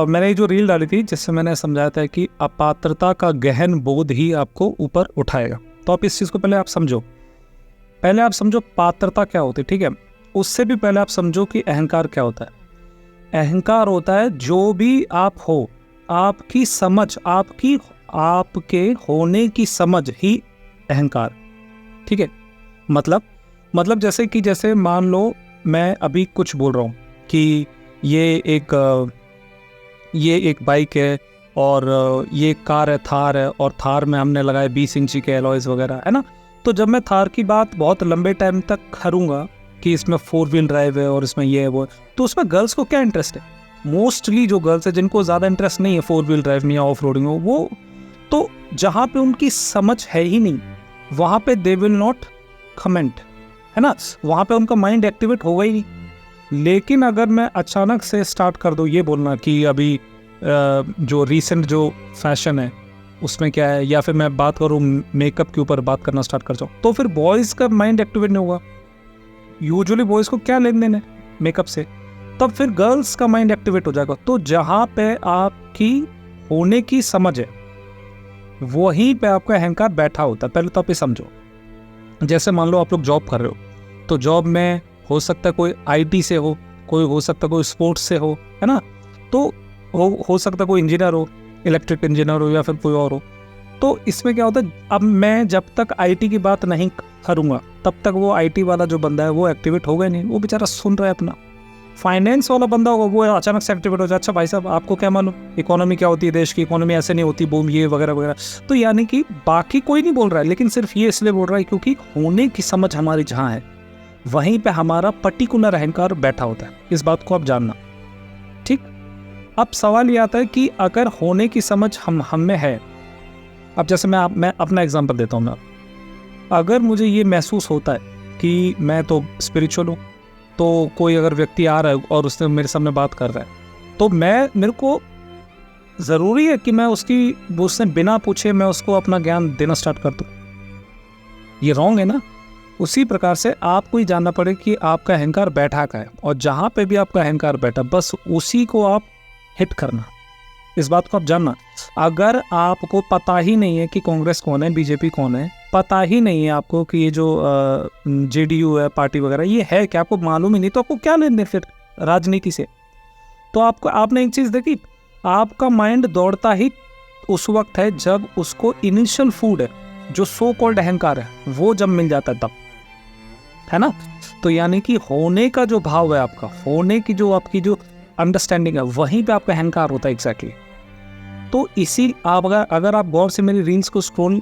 मैंने जो रील डाली थी जिससे मैंने समझाया था कि अपात्रता का गहन बोध ही आपको ऊपर उठाएगा। तो आप इस चीज़ को पहले आप समझो पात्रता क्या होती है, ठीक है। उससे भी पहले आप समझो कि अहंकार क्या होता है। अहंकार होता है जो भी आप हो, आपकी समझ, आपके होने की समझ ही अहंकार, ठीक है। मतलब जैसे मान लो मैं अभी कुछ बोल रहा हूँ कि ये एक बाइक है और ये कार है, थार है, और थार में हमने लगाए 20 इंची के एलॉयज वगैरह, है ना। तो जब मैं थार की बात बहुत लंबे टाइम तक करूँगा कि इसमें 4 व्हील ड्राइव है और इसमें ये है वो है, तो उसमें गर्ल्स को क्या इंटरेस्ट है? मोस्टली जो गर्ल्स है जिनको ज़्यादा इंटरेस्ट नहीं है 4 व्हील ड्राइव में या ऑफ रोडिंग में, वो तो जहाँ पे उनकी समझ है ही नहीं, वहाँ पे दे विल नॉट कमेंट, है ना। वहाँ पे उनका माइंड एक्टिवेट होगा ही नहीं। लेकिन अगर मैं अचानक से स्टार्ट कर दूँ ये बोलना कि अभी जो रीसेंट जो फैशन है उसमें क्या है, या फिर मैं बात करूँ मेकअप के ऊपर बात करना स्टार्ट कर जाऊँ, तो फिर बॉयज़ का माइंड एक्टिवेट नहीं होगा। यूजुअली बॉयज़ को क्या लेन देन है मेकअप से, तब फिर गर्ल्स का माइंड एक्टिवेट हो जाएगा। तो जहाँ पे आपकी होने की समझ है वहीं पे आपका अहंकार बैठा होता है। पहले तो आप ये समझो, जैसे मान लो आप लोग जॉब कर रहे हो, तो जॉब में हो सकता है कोई IT से हो, कोई हो सकता है कोई स्पोर्ट्स से हो, है ना। तो हो सकता है कोई इंजीनियर हो, इलेक्ट्रिक इंजीनियर हो, या फिर कोई और हो। तो इसमें क्या होता है, अब मैं जब तक IT की बात नहीं करूँगा तब तक वो IT वाला जो बंदा है वो एक्टिवेट होगा ही नहीं। वो बेचारा सुन रहा है अपना। फाइनेंस वाला बंदा होगा वो अचानक से एक्टिवेट हो जाए, अच्छा भाई साहब आपको क्या मालूम इकोनॉमी क्या होती है, देश की इकोनॉमी ऐसे नहीं होती, बूम ये वगैरह वगैरह। तो यानी कि बाकी कोई नहीं बोल रहा है, लेकिन सिर्फ ये इसलिए बोल रहा है क्योंकि होने की समझ हमारी जहाँ है वहीं पे हमारा पर्टिकुलर अहंकार बैठा होता है। इस बात को आप जानना, ठीक। अब सवाल ये आता है कि अगर होने की समझ हम में है, अब जैसे मैं अपना एग्जांपल देता हूँ। मैं अगर मुझे ये महसूस होता है कि मैं तो स्पिरिचुअल हूँ, तो कोई अगर व्यक्ति आ रहा है और उसने मेरे सामने बात कर रहा है, तो मेरे को ज़रूरी है कि मैं उससे बिना पूछे मैं उसको अपना ज्ञान देना स्टार्ट कर दूँ? ये रॉन्ग है ना। उसी प्रकार से आपको ही जानना पड़े कि आपका अहंकार बैठा का है, और जहाँ पे भी आपका अहंकार बैठा बस उसी को आप हिट करना। इस बात को आप जानना। अगर आपको पता ही नहीं है कि कांग्रेस कौन है, बीजेपी कौन है, पता ही नहीं है आपको कि ये जो JDU है पार्टी वगैरह ये है क्या, आपको मालूम ही नहीं, तो आपको क्या लेन दें फिर राजनीति से। तो आपने एक चीज़ देखी, आपका माइंड दौड़ता ही उस वक्त है जब उसको इनिशियल फूड है, जो सो कॉल्ड अहंकार है, वो जब मिल जाता है तब, है ना। तो यानी कि होने का जो भाव है आपका, होने की जो आपकी जो अंडरस्टैंडिंग है, वहीं पे आपका अहंकार होता है एग्जैक्टली। तो इसी आप अगर आप गौर से मेरी रील्स को स्क्रॉल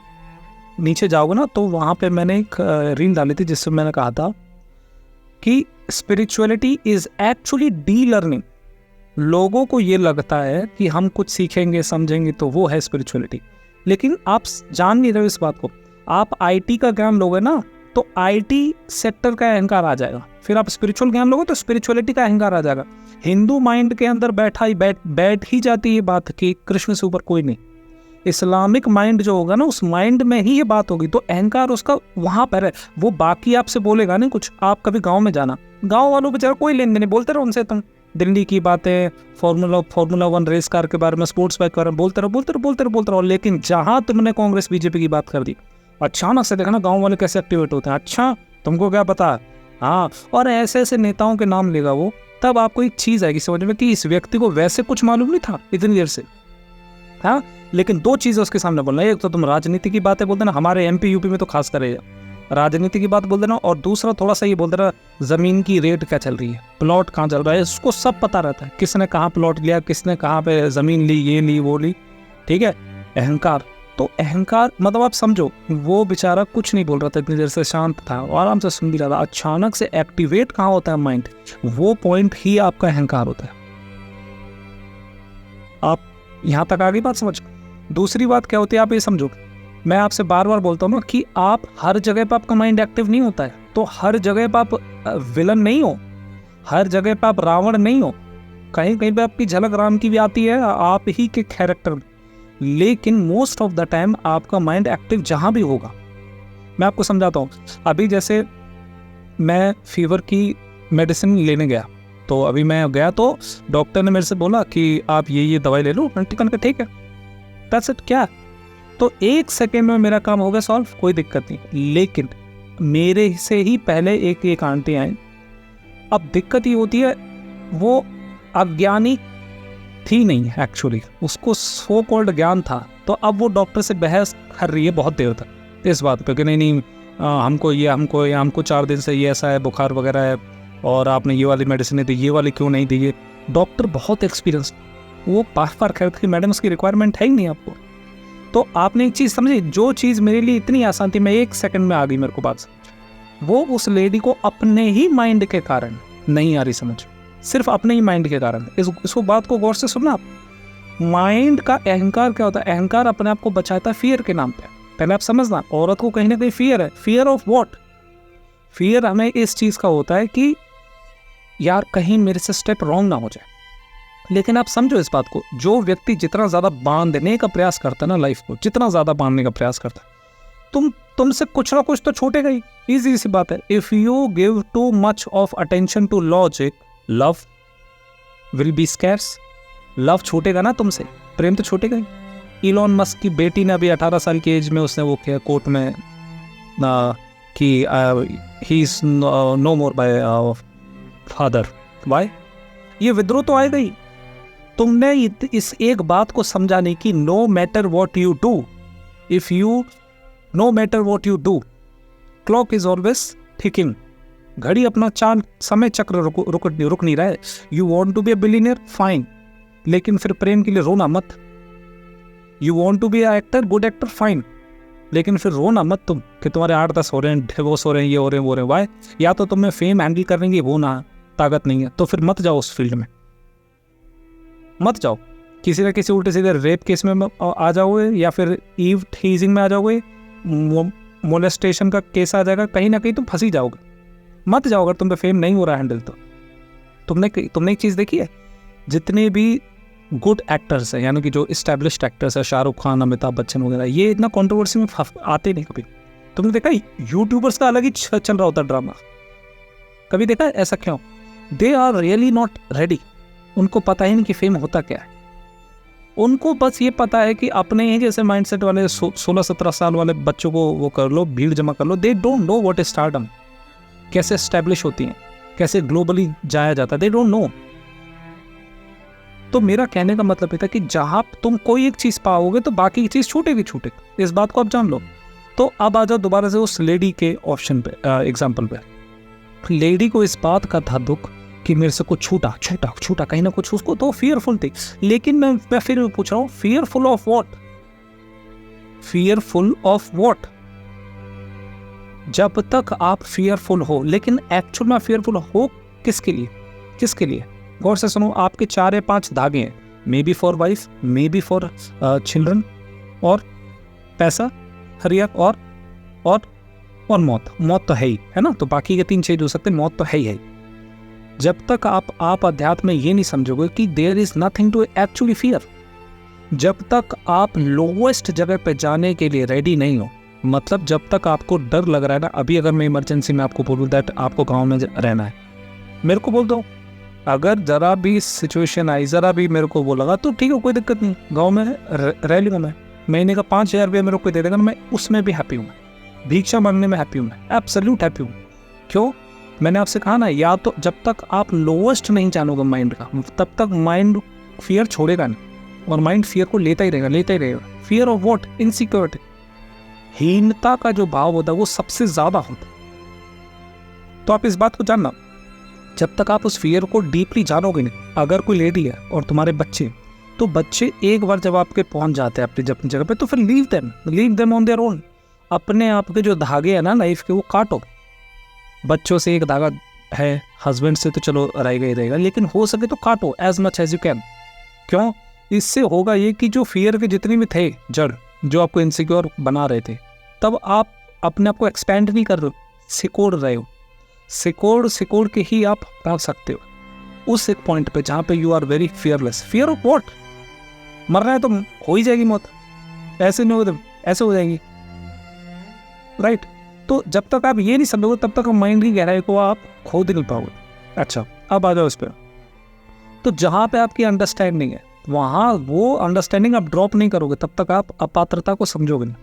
नीचे जाओगे ना, तो वहाँ पे मैंने एक रील डाली थी जिससे मैंने कहा था कि spirituality is actually D learning. लोगों को ये लगता है कि हम कुछ सीखेंगे समझेंगे तो वो है स्पिरिचुअलिटी, लेकिन आप जान नहीं रहे हो इस बात को। आप IT का ज्ञान लोगे ना तो IT सेक्टर का अहंकार आ जाएगा, फिर आप स्पिरिचुअल ज्ञान लोगे तो स्पिरिचुअलिटी का अहंकार आ जाएगा। हिंदू माइंड के अंदर बैठ ही जाती है बात कि कृष्ण से ऊपर कोई नहीं। इस्लामिक माइंड जो होगा ना, उस माइंड में ही ये बात होगी, तो अहंकार उसका वहां पर है। वो बाकी आपसे बोलेगा नहीं कुछ। आप कभी गांव में जाना, गांव वालों बेचारा कोई लेन देन नहीं, बोलते रहो उनसे, तुम दिल्ली की बातें, फॉर्मूला 1 रेस कार के बारे में, स्पोर्ट्स बाइक के बारे में बोलते रहो। लेकिन जहां तुमने कांग्रेस बीजेपी की बात कर दी, अचानक से देखना गाँव वाले कैसे एक्टिवेट होते हैं। अच्छा तुमको क्या पता, हाँ। और ऐसे ऐसे नेताओं के नाम लेगा वो, तब आपको एक चीज आएगी समझ में कि इस व्यक्ति को वैसे कुछ मालूम नहीं था इतनी देर से, हाँ। लेकिन 2 चीजें उसके सामने बोलना, एक तो तुम राजनीति की बातें बोल देना, हमारे MP UP में तो खास कर राजनीति की बात बोल देना, और दूसरा थोड़ा सा ये बोल देना जमीन की रेट क्या चल रही है, प्लॉट कहाँ चल रहा है, उसको सब पता रहता है, किसने कहाँ प्लॉट लिया, किसने कहाँ पे जमीन ली, ये ली वो ली, ठीक है। अहंकार, तो अहंकार मतलब आप समझो वो बेचारा कुछ नहीं बोल रहा था, इतनी देर से शांत था, आराम से सुन भी रहा था। अचानक से एक्टिवेट कहाँ होता है माइंड, वो पॉइंट ही आपका अहंकार होता है। आप यहाँ तक आगे बात समझ। दूसरी बात क्या होती है आप ये समझो, मैं आपसे बार बार बोलता हूँ ना कि आप हर जगह पर आपका माइंड एक्टिव नहीं होता है, तो हर जगह पर आप विलन नहीं हो, हर जगह पर आप रावण नहीं हो, कहीं कहीं पे आपकी झलक राम की भी आती है आप ही के कैरेक्टर में, लेकिन मोस्ट ऑफ द टाइम आपका माइंड एक्टिव जहाँ भी होगा। मैं आपको समझाता हूँ। अभी जैसे मैं फीवर की मेडिसिन लेने गया, तो अभी मैं गया तो डॉक्टर ने मेरे से बोला कि आप ये दवाई ले लो। ठीक है, दैट्स इट। क्या तो 1 सेकेंड में मेरा काम हो गया सॉल्व, कोई दिक्कत नहीं। लेकिन मेरे से ही पहले एक आंटी आई। अब दिक्कत ये होती है, वो अज्ञानी थी नहीं एक्चुअली, उसको सो कॉल्ड ज्ञान था। तो अब वो डॉक्टर से बहस कर रही है बहुत देर तक इस बात पे कि नहीं हमको 4 दिन से ये ऐसा है, बुखार वगैरह है, और आपने ये वाली मेडिसिन दी, ये वाली क्यों नहीं दी है। डॉक्टर बहुत एक्सपीरियंस, वो बार बार कहते कि मैडम उसकी रिक्वायरमेंट है ही नहीं आपको। तो आपने एक चीज़ समझी, जो चीज़ मेरे लिए इतनी आसान थी, मैं 1 सेकंड में आ गई मेरे को बात समझ। वो उस लेडी को अपने ही माइंड के कारण नहीं आ रही समझ, सिर्फ अपने ही माइंड के कारण। इसको बात को गौर से सुनना आप। माइंड का अहंकार क्या होता है? अहंकार अपने आप को बचाता है फियर के नाम पे। पहले आप समझना, औरत को कहीं ना कहीं फियर है। Fear of what? फियर हमें इस चीज़ का होता है कि यार कहीं मेरे से स्टेप रॉन्ग ना हो जाए। लेकिन आप समझो इस बात को, जो व्यक्ति जितना ज़्यादा बांधने का प्रयास करता है ना लाइफ को, जितना ज़्यादा बांधने का प्रयास करता है, तुमसे कुछ ना कुछ तो छूटेगा ही। ईजी सी बात है। If you give too much of attention to logic, love will be scarce. Love छूटेगा ना तुमसे, प्रेम तो छूटेगा ही। इलॉन मस्क की बेटी ने अभी 18 साल की एज में उसने वो किया कोर्ट में कि he is no more by father. Why? ये विद्रोह तो आएगा ही। तुमने इस एक बात को समझा नहीं कि no matter what you do, if you no matter what you do, clock is always ticking. घड़ी अपना चांद समय चक्र रुक नहीं रहा है। You want to be a billionaire, fine, लेकिन फिर प्रेम के लिए रोना मत। You want to be a actor, good actor, fine, लेकिन फिर रोना मत तुम कि तुम्हारे 8-10 हो रहे हैं, डिवोर्स हो रहे हैं, ये हो रहे हैं, वो हो रहे हैं। वाई? या तो तुम्हें फेम हैंडल करने की वो ना ताकत नहीं है, तो फिर मत जाओ उस फील्ड में, मत जाओ। किसी न किसी उल्टे सीधे रेप केस में आ जाओगे, या फिर ईव टीजिंग में आ जाओगे, मोलेस्टेशन का केस आ जाएगा, कहीं ना कहीं तुम फंसी जाओगे। मत जाओ अगर तुम पे फेम नहीं हो रहा हैंडल तो। तुमने एक चीज़ देखी है, जितने भी गुड एक्टर्स हैं, यानी कि जो इस्टेब्लिश्ड एक्टर्स हैं, शाहरुख खान, अमिताभ बच्चन वगैरह, ये इतना कंट्रोवर्सी में आते नहीं कभी। तुमने देखा यूट्यूबर्स का अलग ही चल रहा होता ड्रामा, कभी देखा है? ऐसा क्यों? They are really not ready. उनको पता ही नहीं कि फेम होता क्या है। उनको बस ये पता है कि अपने ही जैसे माइंडसेट वाले 16-17 साल वाले बच्चों को वो कर लो, भीड़ जमा कर लो। They don't know what is stardom, कैसे एस्टेब्लिश होती हैं, कैसे ग्लोबली जाया जाता है। They don't know. तो मेरा कहने का मतलब ये था कि जहाँ तुम कोई एक चीज़ पाओगे तो बाकी की चीज़ छूटेगी। इस बात को आप जान लो। तो अब आ जाओ दोबारा से उस लेडी के ऑप्शन पे, एग्जाम्पल पे। लेडी को इस बात का था दुख कि मेरे से कुछ छूटा कहीं ना कुछ, उसको तो फियरफुल थी। लेकिन मैं फिर पूछ रहा हूँ, fearful of what? Fearful of what? जब तक आप फियरफुल हो, लेकिन एक्चुअल में फियरफुल हो किसके लिए? गौर से सुनो, आपके 4 या 5 धागे हैं, may be for wife, may be for children, और पैसा, हरियर, और मौत तो है ही, है ना। तो बाकी के 3 चीज हो सकते हैं, मौत तो है ही। जब तक आप अध्यात्म में ये नहीं समझोगे कि there is nothing to actually fear, जब तक आप लोवेस्ट जगह पे जाने के लिए रेडी नहीं हो, मतलब जब तक आपको डर लग रहा है ना। अभी अगर मैं इमरजेंसी में आपको बोलूँ दैट आपको गाँव में रहना है, मेरे को बोल दो, अगर ज़रा भी सिचुएशन आई, ज़रा भी मेरे को वो लगा, तो ठीक है, कोई दिक्कत नहीं, गांव में रह लूँगा मैं। महीने का 5,000 रुपया मेरे को कोई दे देगा, मैं उसमें भी हैप्पी हूँ। भिक्षा मांगने में हैप्पी हूँ, मैं एब्सोल्यूट हैप्पी हूँ। क्यों? मैंने आपसे कहा ना, या तो जब तक आप लोवेस्ट नहीं जानोगे माइंड का, तब तक माइंड फियर छोड़ेगा नहीं, और माइंड फियर को लेता ही रहेगा। Fear of what? इनसिक्योरिटी, हीनता का जो भाव होता है वो सबसे ज़्यादा होता है। तो आप इस बात को जानना, जब तक आप उस फियर को डीपली जानोगे नहीं। अगर कोई लेडी है और तुम्हारे बच्चे, तो बच्चे एक बार जब आपके पहुंच जाते हैं अपनी जगह पे, तो फिर leave them on their own. अपने आप के जो धागे हैं ना लाइफ के, वो काटो। बच्चों से एक धागा है, हस्बैंड से तो चलो रहेगा, लेकिन हो सके तो काटो as much as you can. क्यों? इससे होगा ये कि जो फियर के जितने भी थे जड़, जो आपको इनसिक्योर बना रहे थे, तब आप अपने आप को एक्सपेंड नहीं कर रहे हो, सिकोड़ रहे हो। सिकोड़ के ही आप पहुंच सकते हो उस एक पॉइंट पे जहाँ पे you are very fearless. Fear of what? मरना है तो हो ही जाएगी मौत, ऐसे नहीं हो, ऐसे हो जाएगी, राइट। तो जब तक आप ये नहीं समझोगे, तब तक माइंड की गहराई को आप खोद नहीं पाओगे। अच्छा, अब आ जाओ इस पर। तो जहाँ पे आपकी अंडरस्टैंडिंग है वहाँ वो अंडरस्टैंडिंग आप ड्रॉप नहीं करोगे तब तक आप अपात्रता को समझोगे नहीं।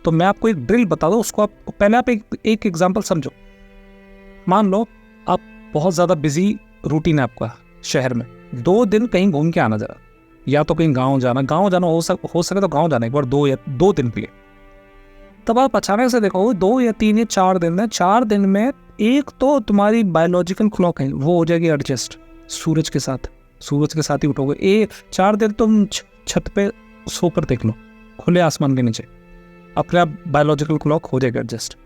तो मैं आपको एक ड्रिल बता दूँ, उसको आप पहले आप एक एग्जाम्पल समझो। मान लो आप बहुत ज़्यादा बिजी रूटीन है आपका शहर में, 2 दिन कहीं घूम के आना जरा, या तो कहीं गांव जाना हो सके तो गांव जाना एक बार 2 दिन के लिए। तब आप अचानक से देखो 2 या 3 या 4 दिन में, 4 दिन में एक तो तुम्हारी बायोलॉजिकल क्लॉक है वो हो जाएगी एडजस्ट सूरज के साथ ही उठोगे। 4 दिन तुम छत पे सोकर देख लो, खुले आसमान के नीचे, अपने आप बायोलॉजिकल क्लॉक हो जाएगा एडजस्ट।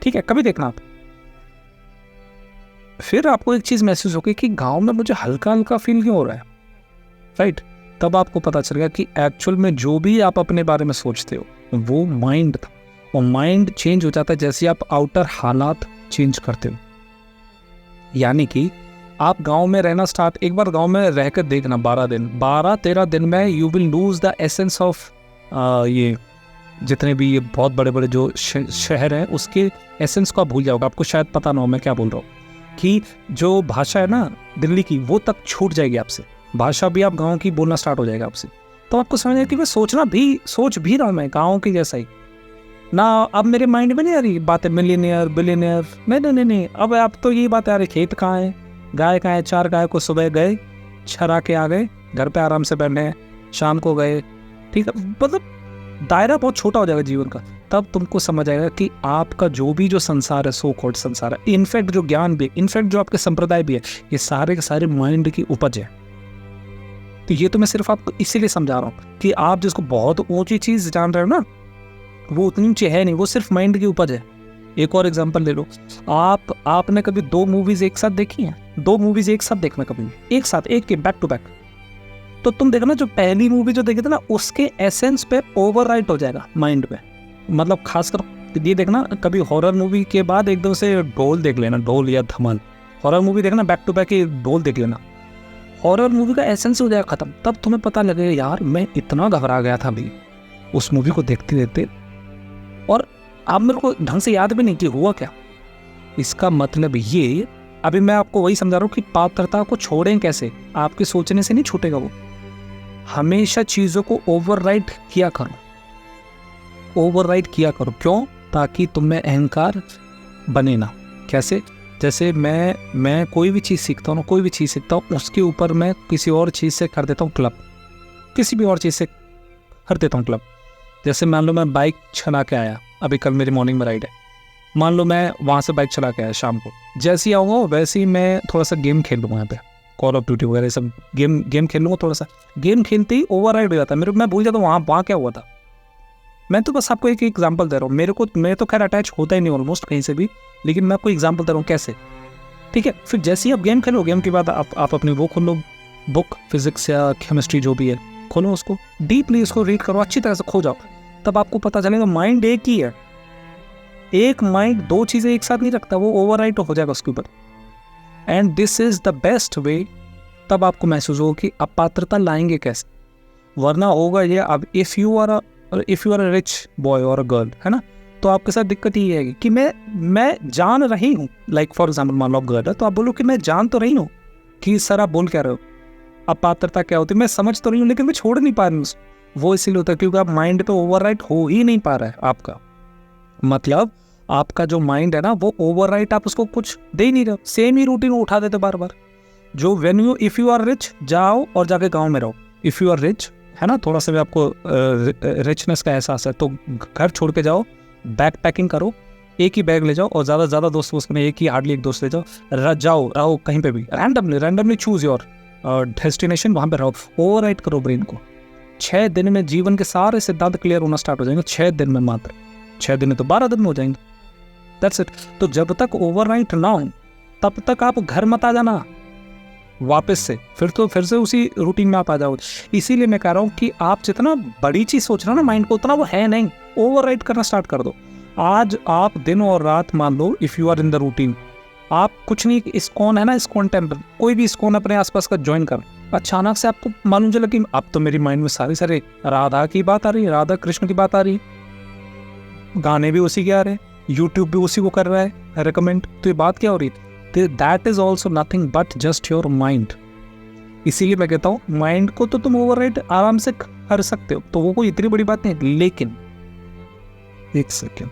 ठीक है, कभी देखना आप। फिर आपको एक चीज महसूस होगी कि गांव में मुझे हल्का हल्का फील क्यों हो रहा है, राइट? तब आपको पता चलेगा कि एक्चुअल में जो भी आप अपने बारे में सोचते हो वो माइंड था, और माइंड चेंज हो जाता है जैसे आप आउटर हालात चेंज करते हो। यानी कि आप गांव में रहना स्टार्ट, एक बार गांव में रहकर देखना 12-13 दिन में you will lose the essence of ये जितने भी ये बहुत बड़े बड़े जो शहर हैं उसके एसेंस को आप भूल जाओगे। आपको शायद पता ना हो मैं क्या बोल रहा हूँ, कि जो भाषा है ना दिल्ली की वो तक छूट जाएगी आपसे, भाषा भी आप गाँव की बोलना स्टार्ट हो जाएगा आपसे। तो आपको समझ आएगा कि मैं सोच भी रहा हूँ मैं गाँव की जैसा ही ना। अब मेरे माइंड में नहीं आ रही बातें मिलियनियर बिलियनियर, नहीं। अब तो यही बात आ रही, खेत कहाँ है, गाय कहाँ है, 4 गाय को सुबह गए छरा के आ गए, घर पे आराम से बैठे, शाम को गए। ठीक है, मतलब दायरा बहुत छोटा हो जाएगा जीवन का। तब तुमको समझ आएगा कि आपका जो भी जो संसार है, सो कॉल्ड संसार है, इनफैक्ट जो ज्ञान भी, इनफैक्ट जो आपके संप्रदाय भी है, ये सारे के सारे माइंड की उपज है। तो ये तो मैं सिर्फ आपको इसीलिए समझा रहा हूँ कि आप जिसको बहुत ऊंची चीज जान रहे हो ना, वो उतनी ऊंची है नहीं, वो सिर्फ माइंड की उपज है। एक और एग्जांपल ले लो, आपने कभी 2 मूवीज एक साथ देखी हैं? 2 मूवीज एक साथ देखना, कभी एक साथ, एक के बैक टू बैक, तो तुम देखना जो पहली मूवी जो देखी थी ना उसके एसेंस पे ओवरराइट हो जाएगा माइंड पे। मतलब खासकर ये देखना, कभी हॉरर मूवी के बाद एकदम से ढोल देख लेना, ढोल या धमाल, हॉरर मूवी देखना बैक टू बैक ढोल देख लेना, हॉरर मूवी का एसेंस हो जाएगा खत्म। तब तुम्हें पता लगेगा यार मैं इतना घबरा गया था अभी उस मूवी को देखते देखते, और अब मेरे को ढंग से याद भी नहीं कि हुआ क्या। इसका मतलब ये, अभी मैं आपको वही समझा रहा हूँ कि पात्रता को छोड़ें कैसे, आपके सोचने से नहीं छूटेगा वो। हमेशा चीजों को ओवरराइड किया करो। क्यों? ताकि तुम में अहंकार बने ना। कैसे? जैसे मैं कोई भी चीज़ सीखता हूँ उसके ऊपर मैं किसी और चीज़ से कर देता हूँ क्लब, किसी भी और चीज़ से कर देता हूँ क्लब। जैसे मान लो मैं बाइक चला के आया, अभी कल मेरी मॉर्निंग में राइड है, मान लो मैं वहाँ से बाइक चला के आया शाम को, जैसे ही आऊँगा वैसे ही मैं थोड़ा सा गेम खेल लूँगा, यहाँ पे कॉल ऑफ ड्यूटी वगैरह सब गेम खेल लूँगा। थोड़ा सा गेम खेलते ही ओवरराइड हो जाता है मैं भूल जाता हूँ वहाँ क्या हुआ था। मैं तो बस आपको एक एग्जांपल दे रहा हूँ, मैं तो खैर अटैच होता ही नहीं ऑलमोस्ट कहीं से भी, लेकिन मैं आपको एग्जांपल दे रहा हूँ कैसे। ठीक है, फिर जैसे ही आप गेम खेलो, गेम के बाद आप अपनी वो खोल लो, बुक फिजिक्स या केमिस्ट्री जो भी है खोलो, उसको डीपली उसको रीड करो, अच्छी तरह से खो जाओ। तब आपको पता चलेगा माइंड एक ही है, एक माइंड 2 चीज़ें एक साथ नहीं रखता, वो ओवरराइड हो जाएगा उसके ऊपर। And this is the best way. तब आपको महसूस होगा कि अपात्रता लाएंगे कैसे, वरना होगा ये। अब if you are a rich boy और अ गर्ल, है ना, तो आपके साथ दिक्कत ये है कि मैं जान रही हूँ, लाइक फॉर एग्जाम्पल मान लो आप गर्ल है तो आप बोलो कि मैं जान तो रही हूँ कि सर आप बोल क्या रहे हो, अपात्रता क्या होती है, मैं समझ तो रही हूँ लेकिन मैं छोड़ नहीं पा रही हूँ। वो इसीलिए होता है क्योंकि आप माइंड पे ओवरराइट हो ही नहीं पा रहा है आपका। मतलब आपका जो माइंड है ना वो ओवरराइट, आप उसको कुछ दे ही नहीं रहे, सेम ही रूटीन उठा देते बार बार। जो इफ़ यू आर रिच, जाओ और जाके गाँव में रहो। इफ़ यू आर रिच, है ना, थोड़ा सा भी आपको रिचनेस का एहसास है तो घर छोड़ के जाओ, बैग पैकिंग करो, एक ही बैग ले जाओ और ज़्यादा से ज़्यादा दोस्त में हार्डली एक दोस्त ले जाओ, रहो कहीं पे भी, रैंडमली चूज योर डेस्टिनेशन, वहाँ पे रहो, ओवरराइट करो ब्रेन को। 6 दिन में जीवन के सारे सिद्धांत क्लियर होना स्टार्ट हो जाएंगे, 6 दिन में मात्र, 6 दिन में तो 12 दिन में हो जाएंगे। That's it. तो जब तक ओवरराइट ना हो तब तक आप घर मत आ जाना वापस से, फिर से उसी रूटीन में आप आ जाओ। इसीलिए मैं कह रहा हूँ कि आप जितना बड़ी चीज सोच रहे हो ना माइंड को, उतना वो है नहीं, ओवरराइड करना स्टार्ट कर दो। आज आप दिन और रात मान लो, if you are in the routine, आप कुछ नहीं, इस्कॉन है ना, इस्कॉन टेम्पल, कोई भी इस्कॉन अपने आसपास का ज्वाइन कर, अचानक से आपको मालूम चला कि अब तो मेरी माइंड में सारे राधा की बात आ रही है, राधा कृष्ण की बात आ रही है, गाने भी उसी के आ रहे हैं, यूट्यूब भी उसी को कर रहा है रिकमेंड, तो ये बात क्या हो रही है? That is also nothing but just your mind. इसीलिए मैं कहता हूँ माइंड को तो तुम ओवरराइड आराम से कर सकते हो, तो वो कोई इतनी बड़ी बात नहीं, लेकिन एक सेकेंड,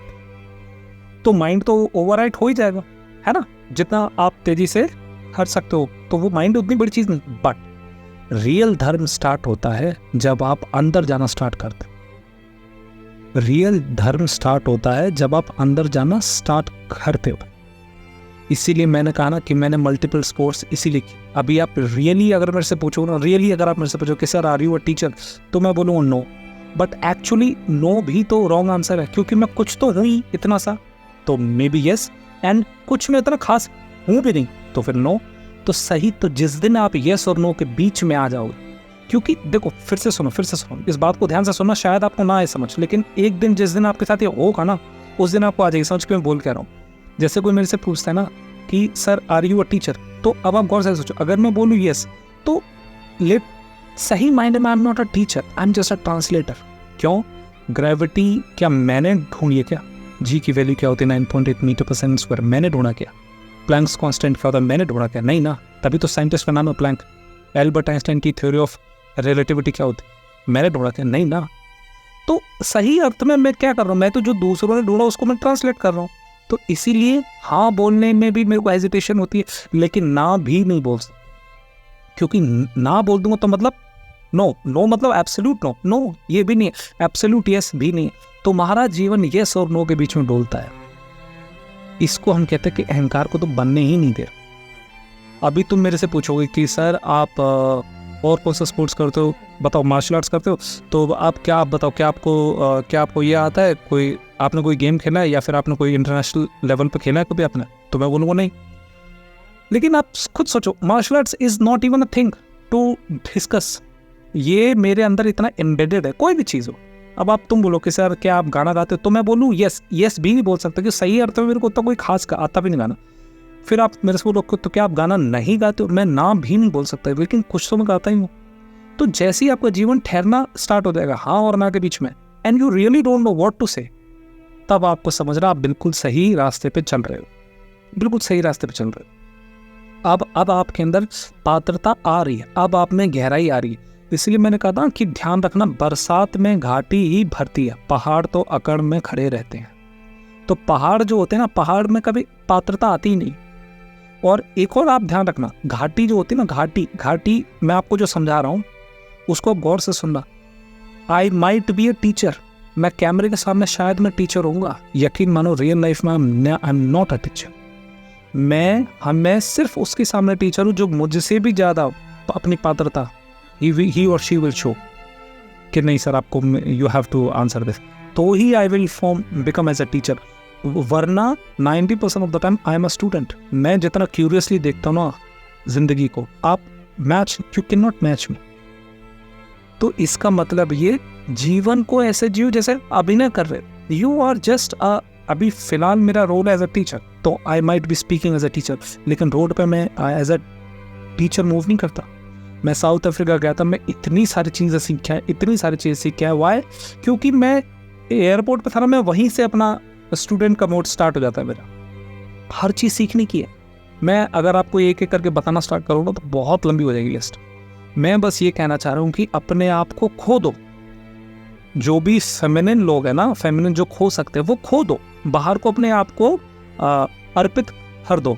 तो माइंड तो ओवरराइड हो ही जाएगा, है ना, जितना आप तेजी से कर सकते हो, तो वो माइंड उतनी बड़ी चीज नहीं। बट रियल धर्म स्टार्ट होता है जब आप अंदर जाना स्टार्ट करते हो। रियल धर्म स्टार्ट होता है जब आप अंदर जाना स्टार्ट करते हो। इसीलिए मैंने कहा ना कि मैंने मल्टीपल स्पोर्ट्स इसीलिए की। अभी आप रियली अगर मेरे से पूछो ना, रियली अगर आप मेरे से पूछो कि sir are you a teacher, तो मैं बोलूँगा नो। बट एक्चुअली नो भी तो रॉन्ग आंसर है, क्योंकि मैं कुछ तो हूँ ही इतना सा, तो मे बी यस, एंड कुछ में इतना खास हूँ भी नहीं, तो फिर नो। तो सही, तो जिस दिन आप यस और नो के बीच में आ जाओगे, क्योंकि देखो फिर से सुनो, इस बात को ध्यान से सुनना, शायद आपको ना आए समझ, लेकिन एक दिन जिस दिन आपके साथ ये होगा ना, उस दिन आपको आ जाएगी समझ के मैं बोल कह रहा हूँ। जैसे कोई मेरे से पूछता है ना कि sir are you a teacher, तो अब आप गौर से सोचो, अगर मैं बोलूँ यस, तो लेट सही माइंड में I am not a teacher, I am just a translator. क्यों? ग्रेविटी क्या मैंने ढूंढी है क्या? जी की वैल्यू क्या होती है 9.8 मीटर पर सेकंड स्क्वायर, मैंने ढूंढा क्या? प्लैंक्स कांस्टेंट क्या होता है, मैंने ढूंढा क्या? नहीं ना, तभी तो साइंटिस्ट का नाम है प्लैंक। एल्बर्ट आइंस्टाइन की थ्योरी ऑफ रिलेटिविटी क्या होती है, मैंने ढूंढा क्या? नहीं ना। तो सही अर्थ में मैं क्या कर रहा हूँ, मैं तो जो दूसरों ने ढूंढा उसको मैं ट्रांसलेट कर रहा हूँ। तो इसीलिए हाँ बोलने में भी मेरे को हेजिटेशन होती है, लेकिन ना भी नहीं बोल सकता, क्योंकि ना बोल दूंगा तो मतलब नो, नो मतलब एब्सोल्यूट नो, नो ये भी नहीं है, एब्सोल्यूट यस भी नहीं है। तो हमारा जीवन यस और नो के बीच में डोलता है। इसको हम कहते हैं कि अहंकार को तो बनने ही नहीं दे। अभी तुम मेरे से पूछोगे कि सर आप और कौन सा स्पोर्ट्स करते हो, बताओ, मार्शल आर्ट्स करते हो, तो आप बताओ, क्या आपको ये आता है, कोई आपने कोई गेम खेला है या फिर आपने कोई इंटरनेशनल लेवल पे खेला है कभी आपने? तो मैं बोलूँगा नहीं। लेकिन आप खुद सोचो, martial arts is not even a thing to discuss. ये मेरे अंदर इतना एम्बेडेड है, कोई भी चीज़ हो। अब आप तुम बोलो कि सर क्या आप गाना गाते हो, तो मैं बोलूँ यस, यस भी नहीं बोल सकता, कि सही अर्थ में मेरे को उतना कोई खास आता भी नहीं गाना। फिर आप मेरे से बोलो तो क्या आप गाना नहीं गाते हो, मैं ना भी नहीं बोल सकता, लेकिन कुछ तो मैं गाता ही हूँ। तो जैसे ही आपका जीवन ठहरना स्टार्ट हो जाएगा हाँ और ना के बीच में, and you really don't know what to say, तब आपको समझना आप बिल्कुल सही रास्ते पे चल रहे हो, बिल्कुल सही रास्ते पे चल रहे हो। अब आपके अंदर पात्रता आ रही है, अब आप में गहराई आ रही है। इसलिए मैंने कहा था कि ध्यान रखना, बरसात में घाटी ही भरती है, पहाड़ तो अकड़ में खड़े रहते हैं। तो पहाड़ जो होते हैं ना, पहाड़ में कभी पात्रता आती ही नहीं। और एक और आप ध्यान रखना, घाटी जो होती है ना, घाटी मैं आपको जो समझा रहा हूँ उसको आप गौर से सुनना। आई माइट बी अ टीचर, मैं कैमरे के सामने शायद मैं टीचर होऊंगा, यकीन मानो रियल लाइफ में I am not a teacher. मैं सिर्फ उसके सामने टीचर हूँ जो मुझसे भी ज़्यादा अपनी पात्रता ही और शी विल शो कि नहीं सर आपको you have to answer this, तो ही I will become as a teacher. वरना 90% of the time I am a student. मैं जितना क्यूरियसली देखता हूँ ना जिंदगी को, आप you can not match me. तो इसका मतलब ये जीवन को ऐसे जियो जैसे अभिनय कर रहे। यू आर जस्ट अभी फिलहाल मेरा रोल एज अ टीचर, तो I might be speaking as a teacher, लेकिन रोड पे मैं एज अ टीचर मूव नहीं करता। मैं साउथ अफ्रीका गया था, मैं इतनी सारी चीज़ें सीखा है। वाई? क्योंकि मैं एयरपोर्ट पे था ना, मैं वहीं से अपना स्टूडेंट का मोड स्टार्ट हो जाता है मेरा। हर चीज़ सीखने की है। मैं अगर आपको एक एक करके बताना स्टार्ट करूँगा तो बहुत लंबी हो जाएगी लिस्ट। मैं बस ये कहना चाह रहा हूँ कि अपने आप को खो दो। जो भी फेमिनिन लोग हैं ना, फेमिनिन जो खो सकते हैं वो खो दो, बाहर को अपने आप को अर्पित कर दो।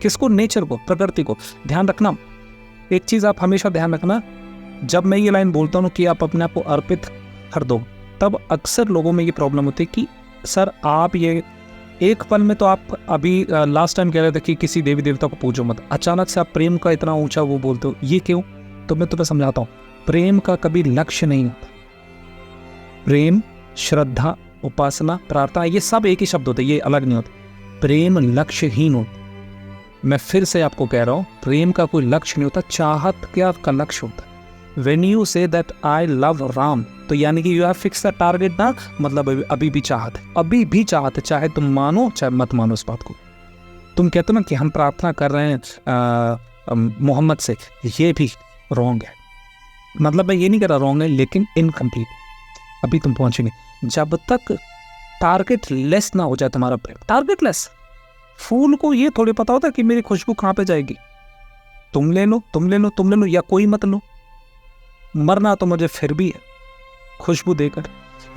किसको? नेचर को, प्रकृति को। ध्यान रखना एक चीज़, आप हमेशा ध्यान रखना, जब मैं ये लाइन बोलता हूँ कि आप अपने आप को अर्पित कर दो, तब अक्सर लोगों में ये प्रॉब्लम होती है कि सर आप ये एक पल में, तो आप अभी लास्ट टाइम कह रहे थे कि किसी देवी देवता को पूजो मत, अचानक से आप प्रेम का इतना ऊंचा वो बोलते हो, ये क्यों? तो मैं तुम्हें समझाता हूँ। प्रेम का कभी लक्ष्य नहीं होता। प्रेम, श्रद्धा, उपासना, प्रार्थना, ये सब एक ही शब्द होते, ये अलग नहीं होते। प्रेम लक्ष्यहीन होता। मैं फिर से आपको कह रहा हूँ, प्रेम का कोई लक्ष्य नहीं होता, चाहत क्या का लक्ष्य होता है। When you say that I love Ram, तो यानी कि you have fixed the target ना, मतलब अभी भी चाहत है, अभी भी चाहत है, चाहे तुम मानो चाहे मत मानो इस बात को। तुम कहते हो ना कि हम प्रार्थना कर रहे हैं मोहम्मद से, ये भी रॉन्ग है। मतलब मैं ये नहीं कह रहा रॉन्ग है, लेकिन इनकम्प्लीट। अभी तुम पहुंचेंगे जब तक टारगेट लेस ना हो जाए तुम्हारा प्रेम, टारगेट लेस, फूल को ये थोड़ी पता होता कि मेरी खुशबू कहाँ पे जाएगी, तुम ले लो, तुम ले लो, तुम ले लो, या कोई मत लो, मरना तो मुझे फिर भी है खुशबू देकर।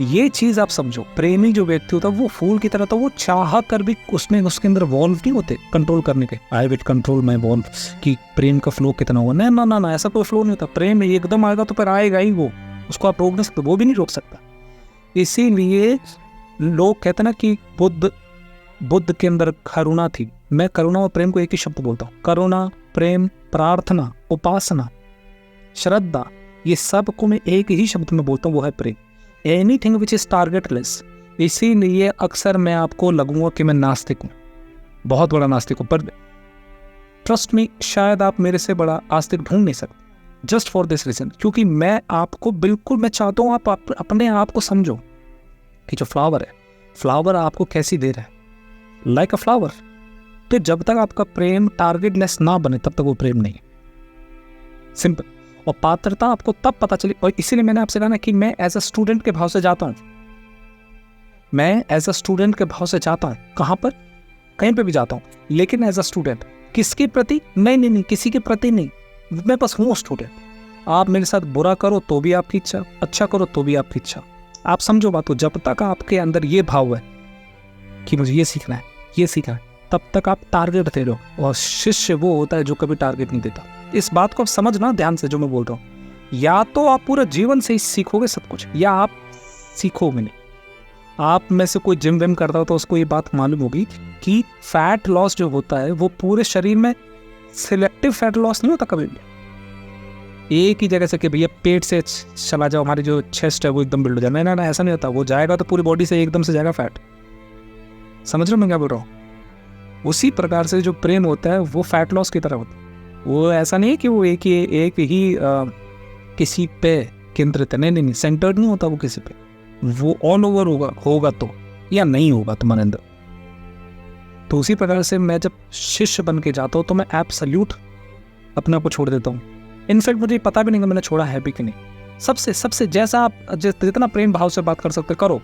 ये चीज आप समझो। प्रेमी जो व्यक्ति होता है वो फूल की तरह था, वो चाह कर भी उसमें उसके अंदर वॉल्व नहीं होते कंट्रोल करने के, I will control my valve, कि प्रेम का फ्लो कितना होगा। ना ना ना ना, ऐसा कोई फ्लो नहीं होता। प्रेम एकदम आएगा तो फिर आएगा ही, वो उसको आप रोक नहीं सकते, वो भी नहीं रोक सकता। इसीलिए लोग कहते ना कि बुद्ध के अंदर करुणा थी। मैं करुणा और प्रेम को एक ही शब्द बोलता हूँ। करुणा, प्रेम, प्रार्थना, उपासना, श्रद्धा, ये सब को मैं एक ही शब्द में बोलता हूँ, वो है प्रेम। Anything which is टारगेटलेस। इसीलिए अक्सर मैं आपको लगूंगा कि मैं नास्तिक हूँ, बहुत बड़ा नास्तिक हूँ, पर ट्रस्ट मी, शायद आप मेरे से बड़ा आस्तिक ढूंढ नहीं सकते। जस्ट फॉर दिस रीजन, क्योंकि मैं आपको बिल्कुल, मैं चाहता हूँ आप अपने आप को समझो कि जो फ्लावर है, फ्लावर आपको कैसी दे रहा है, लाइक अ फ्लावर। तो जब तक आपका प्रेम टारगेटलेस ना बने तब तक वो प्रेम नहीं है, सिंपल। और पात्रता आपको तब पता चली, और इसीलिए मैंने आपसे कहा ना कि मैं एज अ स्टूडेंट के भाव से जाता हूँ। मैं एज अ स्टूडेंट के भाव से जाता हूँ, कहाँ पर, कहीं पे भी जाता हूँ, लेकिन एज अ स्टूडेंट। किसके प्रति? नहीं, किसी के प्रति नहीं, मैं बस हूँ स्टूडेंट। आप मेरे साथ बुरा करो तो भी आपकी इच्छा, अच्छा करो तो भी आपकी इच्छा। आप समझो बात को। जब तक आपके अंदर ये भाव है कि मुझे ये सीखना है, ये सीखना है, तब तक आप टारगेट दे रहे हो। और शिष्य वो होता है जो कभी टारगेट नहीं देता। इस बात को आप समझना ध्यान से जो मैं बोल रहा हूँ। या तो आप पूरा जीवन से ही सीखोगे सब कुछ, या आप सीखोगे नहीं। आप में से कोई जिम विम करता हो तो उसको ये बात मालूम होगी कि फैट लॉस जो होता है वो पूरे शरीर में सिलेक्टिव फैट लॉस नहीं होता कभी भी। एक ही जगह से कि भैया पेट से चला जाओ, हमारी जो चेस्ट है वो एकदम बिल्ड हो जाए, ना ऐसा नहीं होता। वो जाएगा तो पूरी बॉडी से एकदम से जाएगा फैट। समझ रहे हो मैं क्या बोल रहा हूँ? उसी प्रकार से जो प्रेम होता है वो फैट लॉस की तरह होता है। वो ऐसा नहीं है कि वो एक ही किसी पे केंद्रित है, नहीं, सेंटर्ड नहीं होता वो किसी पे। वो ऑल ओवर होगा तो, या नहीं होगा तुम्हारे अंदर। तो उसी प्रकार से मैं जब शिष्य बन के जाता हूँ तो मैं एब्सोल्यूट अपने आप को छोड़ देता हूँ। इनफैक्ट मुझे पता भी नहीं कि मैंने छोड़ा है भी कि नहीं। सबसे जैसा आप जितना प्रेम भाव से बात कर सकते करो,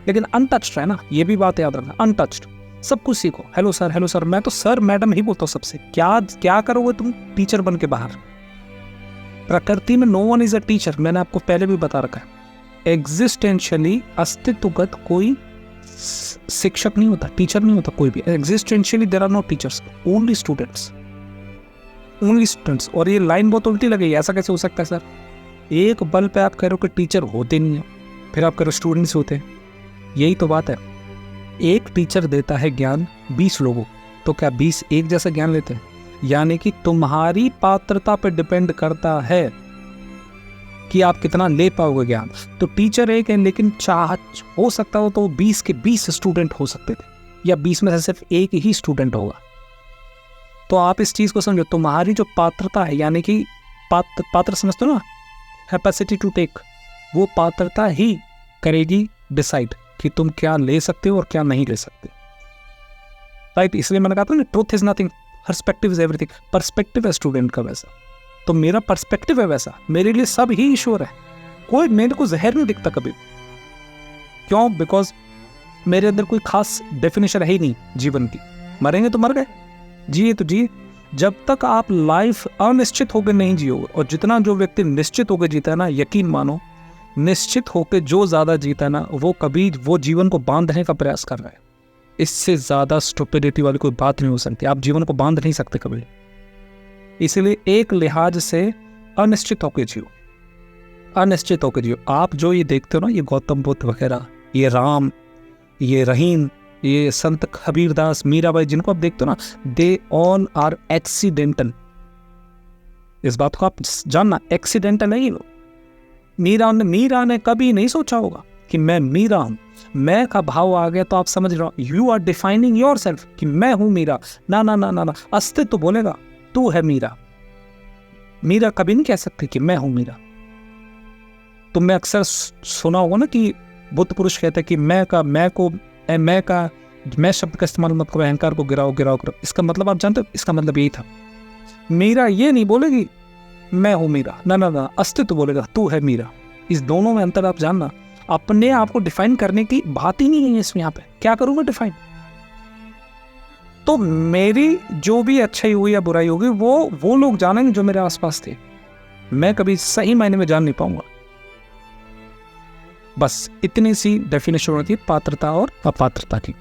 लेकिन अनटच्ड है ना, ये भी बात याद रखना। अनटच्ड सब कुछ सीखो। हेलो सर, मैं तो सर मैडम ही बोलता हूँ सबसे। क्या करोगे तुम टीचर बन के बाहर? प्रकृति में no one is a teacher, मैंने आपको पहले भी बता रखा है। एग्जिस्टेंशियली अस्तित्वगत कोई शिक्षक नहीं होता, टीचर नहीं होता कोई भी। Existentially there are no teachers, only students, only students. और ये लाइन बहुत उल्टी लगी, ऐसा कैसे हो सकता है सर? एक बल पे आप कह रहे हो कि टीचर होते नहीं है, फिर आप कह रहे हो स्टूडेंट्स होते हैं। यही तो बात है। एक टीचर देता है ज्ञान 20 लोगों, तो क्या 20 एक जैसा ज्ञान लेते हैं? यानी कि तुम्हारी पात्रता पे डिपेंड करता है कि आप कितना ले पाओगे ज्ञान। तो टीचर एक है, लेकिन चाह हो सकता हो तो 20 के 20 स्टूडेंट हो सकते थे, या 20 में से सिर्फ एक ही स्टूडेंट होगा। तो आप इस चीज को समझो, तुम्हारी जो पात्रता है, यानी कि पात्र समझते हो ना, कैपेसिटी टू टेक, वो पात्रता ही करेगी डिसाइड कि तुम क्या ले सकते हो और क्या नहीं ले सकते। राइट? इसलिए मैंने कहा था ना, truth is nothing, perspective is everything. Perspective है स्टूडेंट का वैसा, तो मेरा पर्सपेक्टिव है वैसा। मेरे लिए सब ही ईश्वर है, कोई मेरे को जहर नहीं दिखता कभी। क्यों? बिकॉज मेरे अंदर कोई खास डेफिनेशन है ही नहीं जीवन की। मरेंगे तो मर गए, जिए तो जिए। जब तक आप लाइफ अनिश्चित होकर नहीं जियोगे, और जितना जो व्यक्ति निश्चित होकर जीता है ना, यकीन मानो, निश्चित होकर जो ज्यादा जीता है ना, वो कभी वो जीवन को बांधने का प्रयास कर रहा है। इससे ज्यादा स्टुपिडिटी वाली कोई बात नहीं हो सकती। आप जीवन को बांध नहीं सकते कभी। इसलिए एक लिहाज से अनिश्चित होकर जियो, अनिश्चित होकर जियो। आप जो ये देखते हो ना, ये गौतम बुद्ध वगैरह, ये राम, ये रहीम, ये संत कबीरदास, मीराबाई, जिनको आप देखते हो ना, दे ऑल आर एक्सीडेंटल। इस बात को आप जानना, एक्सीडेंटल नहीं। मीरा ने कभी नहीं सोचा होगा कि मैं मीरा हूं। मैं का भाव आ गया तो आप समझ रहे हो, you are defining yourself कि मैं हूं मीरा। ना ना ना ना ना, अस्तित्व बोलेगा तू है मीरा। मीरा कभी नहीं कह सकती कि मैं हूं मीरा। तुमने अक्सर सुना होगा ना कि बुद्ध पुरुष कहते हैं कि मैं शब्द का इस्तेमाल मत करो, अहंकार को गिराओ। इसका मतलब आप जानते हो? इसका मतलब यही था। मीरा ये नहीं बोलेगी मैं हूं मीरा, ना ना ना, अस्तित्व बोलेगा तू है मीरा। इस दोनों में अंतर आप जानना। अपने आप को डिफाइन करने की बात ही नहीं है इसमें। यहाँ पे क्या करूं मैं डिफाइन? तो मेरी जो भी अच्छाई हुई या बुराई होगी वो लोग जानेंगे जो मेरे आसपास थे। मैं कभी सही मायने में जान नहीं पाऊंगा। बस इतनी सी डेफिनेशन होती है पात्रता और अपात्रता की।